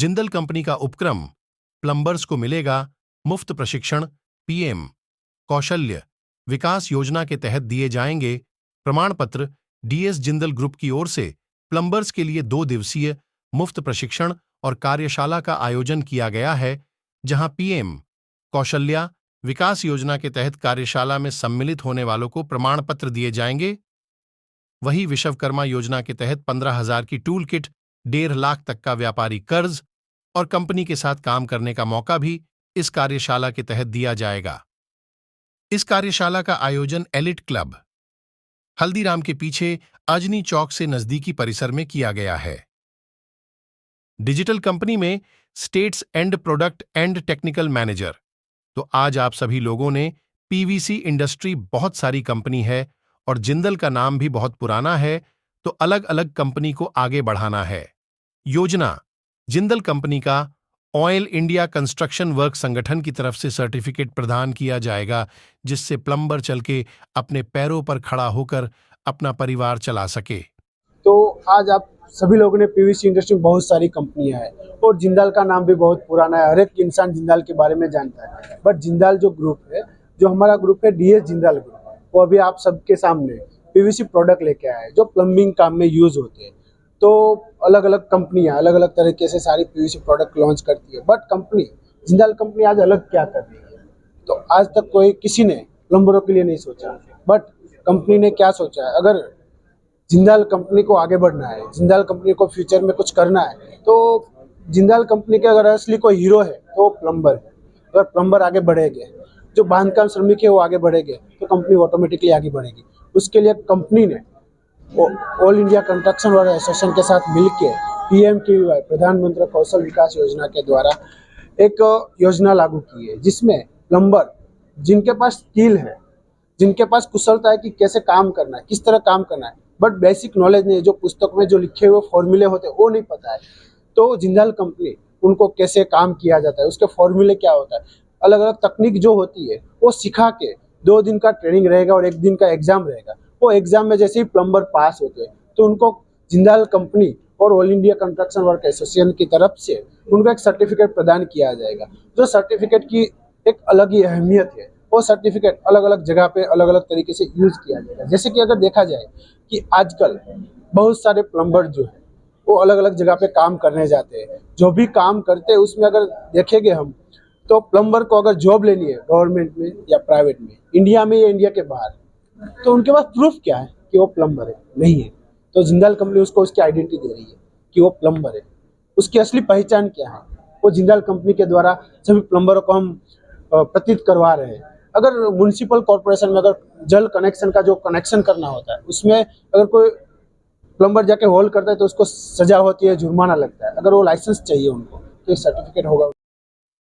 Jindal company का उपक्रम plumbers को मिलेगा मुफ्त प्रशिक्षण। पीएम कौशल्य विकास योजना के तहत दिए जाएंगे प्रमाण पत्र। डीएस जिंदल ग्रुप की ओर से प्लम्बर्स के लिए 2 दिवसीय मुफ्त प्रशिक्षण और कार्यशाला का आयोजन किया गया है, जहां पीएम कौशल्या विकास योजना के तहत कार्यशाला में सम्मिलित होने वालों को प्रमाण पत्र दिए जाएंगे। वहीं विश्वकर्मा योजना के तहत 15,000 की टूल किट, 1.5 लाख तक का व्यापारी कर्ज और कंपनी के साथ काम करने का मौका भी इस कार्यशाला के तहत दिया जाएगा। इस कार्यशाला का आयोजन एलिट क्लब हल्दीराम के पीछे अजनी चौक से नजदीकी परिसर में किया गया है। डिजिटल कंपनी में states and product and technical manager. तो आज आप सभी लोगों ने पीवीसी इंडस्ट्री बहुत सारी कंपनी है और जिंदल का नाम भी बहुत पुराना है, तो अलग अलग कंपनी को आगे बढ़ाना है। योजना जिंदल कंपनी का ऑयल इंडिया कंस्ट्रक्शन वर्क संगठन की तरफ से सर्टिफिकेट प्रदान किया जाएगा, जिससे प्लम्बर चल के अपने पैरों पर खड़ा होकर अपना परिवार चला सके। तो आज आप सभी लोगों ने पीवीसी इंडस्ट्री में बहुत सारी कंपनियां हैं और जिंदाल का नाम भी बहुत पुराना है। हर एक इंसान जिंदाल के बारे में जानता है, बट जिंदाल जो ग्रुप है, जो हमारा ग्रुप है डीएस जिंदाल ग्रुप, वो अभी आप सबके सामने पीवीसी प्रोडक्ट लेके आया है जो प्लम्बिंग काम में यूज होते हैं। तो अलग अलग कंपनियां अलग अलग तरीके से सारी पीवीसी प्रोडक्ट लॉन्च करती है, बट कंपनी जिंदाल कंपनी आज अलग क्या कर रही है? तो आज तक किसी ने प्लम्बरों के लिए नहीं सोचा, बट कंपनी ने क्या सोचा है, अगर जिंदाल कंपनी को आगे बढ़ना है, जिंदाल कंपनी को फ्यूचर में कुछ करना है, तो जिंदाल कंपनी के अगर असली कोई हीरो है तो प्लम्बर है। अगर प्लम्बर आगे बढ़ेंगे, जो बांधकाम श्रमिक है वो आगे बढ़ेंगे, तो कंपनी ऑटोमेटिकली आगे बढ़ेगी। उसके लिए कंपनी ने all India construction work association के साथ मिलकर PMKVY प्रधानमंत्री कौशल विकास योजना के द्वारा एक योजना लागू की है, जिसमें प्लम्बर जिनके पास स्किल है, जिनके पास कुशलता है कि कैसे काम करना है, किस तरह काम करना है, बट बेसिक नॉलेज नहीं है, जो पुस्तक में जो लिखे हुए फॉर्मूले होते हैं वो नहीं पता है, तो जिंदाल कंपनी उनको कैसे काम किया जाता है, उसके फॉर्मूले क्या होता है, अलग अलग तकनीक जो होती है वो सिखा के 2 दिन का ट्रेनिंग रहेगा और 1 दिन का एग्जाम रहेगा। वो एग्जाम में जैसे ही प्लम्बर पास होते हैं तो उनको जिंदाल कंपनी और all India construction work association की तरफ से उनको एक सर्टिफिकेट प्रदान किया जाएगा, जो सर्टिफिकेट की एक अलग ही अहमियत है। वो सर्टिफिकेट अलग अलग जगह पे अलग अलग तरीके से यूज किया जाएगा। जैसे कि अगर देखा जाए कि आजकल बहुत सारे प्लम्बर जो है वो अलग अलग जगह पे काम करने जाते हैं, जो भी काम करते हैं उसमें अगर देखेंगे हम, तो प्लम्बर को अगर जॉब लेनी है गवर्नमेंट में या प्राइवेट में, इंडिया में या इंडिया के बाहर, तो उनके पास प्रूफ क्या है कि वो प्लम्बर है? नहीं है। तो जिंदाल कंपनी उसको उसकी आइडेंटिटी दे रही है कि वो प्लम्बर है। उसकी असली पहचान क्या है, वो जिंदाल कंपनी के द्वारा सभी प्लम्बरों को हम प्रतीत करवा रहे हैं। अगर म्युनिसिपल कॉर्पोरेशन में अगर जल कनेक्शन का जो कनेक्शन करना होता है, उसमें अगर कोई प्लम्बर जाके होल करता है तो उसको सजा होती है, जुर्माना लगता है। अगर वो लाइसेंस चाहिए उनको तो सर्टिफिकेट होगा।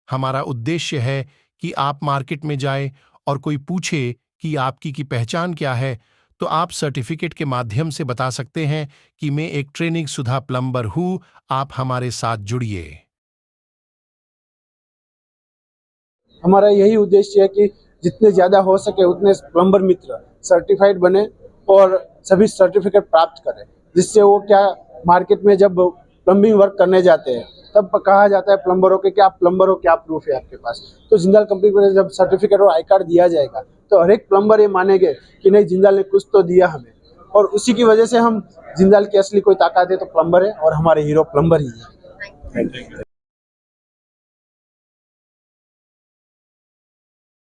हमारा उद्देश्य है कि आप मार्केट में जाए और कोई पूछे कि आपकी की पहचान क्या है, तो आप सर्टिफिकेट के माध्यम से बता सकते हैं कि मैं एक ट्रेनिंग सुधा प्लम्बर हूं। आप हमारे साथ जुड़िए। हमारा यही उद्देश्य है कि जितने ज़्यादा हो सके उतने प्लम्बर मित्र सर्टिफाइड बने और सभी सर्टिफिकेट प्राप्त करें, जिससे वो क्या मार्केट में जब प्लम्बिंग वर्क करने जाते हैं तब कहा जाता है प्लम्बरों के कि आप प्लम्बर हो, क्या प्रूफ है आपके पास। तो जिंदाल कंपनी को जब सर्टिफिकेट और आई कार्ड दिया जाएगा तो हर एक प्लम्बर ये मानेंगे कि नहीं, जिंदाल ने कुछ तो दिया हमें, और उसी की वजह से हम जिंदाल की असली कोई ताकत है तो प्लम्बर है और हमारे हीरो प्लम्बर ही है।